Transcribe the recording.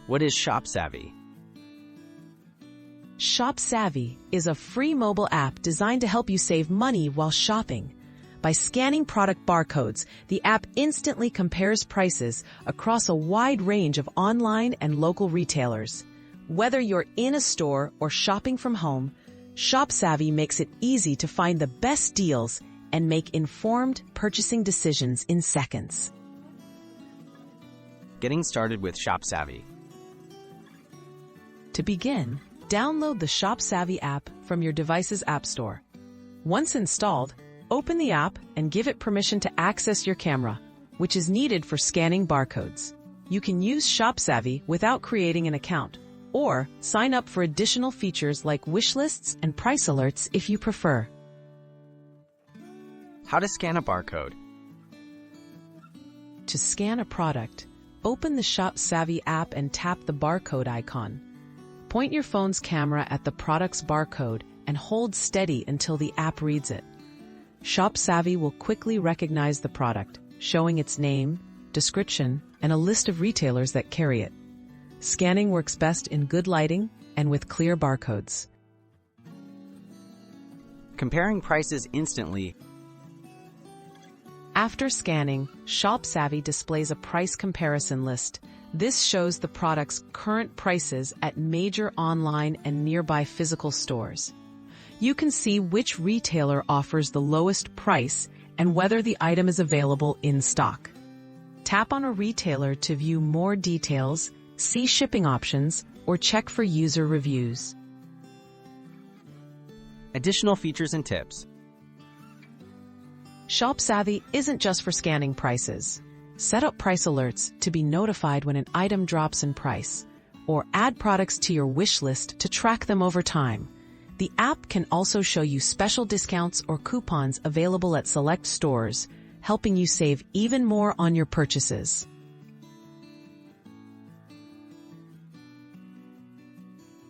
What is ShopSavvy? ShopSavvy is a free mobile app designed to help you save money while shopping. By scanning product barcodes, the app instantly compares prices across a wide range of online and local retailers. Whether you're in a store or shopping from home, ShopSavvy makes it easy to find the best deals and make informed purchasing decisions in seconds. Getting started with ShopSavvy. To begin, download the ShopSavvy app from your device's app store. Once installed, open the app and give it permission to access your camera, which is needed for scanning barcodes. You can use ShopSavvy without creating an account, or sign up for additional features like wish lists and price alerts if you prefer. How to scan a barcode. To scan a product, open the ShopSavvy app and tap the barcode icon. Point your phone's camera at the product's barcode and hold steady until the app reads it. ShopSavvy will quickly recognize the product, showing its name, description, and a list of retailers that carry it. Scanning works best in good lighting and with clear barcodes. Comparing prices instantly. After scanning, ShopSavvy displays a price comparison list. This shows the product's current prices at major online and nearby physical stores. You can see which retailer offers the lowest price and whether the item is available in stock. Tap on a retailer to view more details, see shipping options, or check for user reviews. Additional features and tips. ShopSavvy isn't just for scanning prices. Set up price alerts to be notified when an item drops in price, or add products to your wish list to track them over time. The app can also show you special discounts or coupons available at select stores, helping you save even more on your purchases.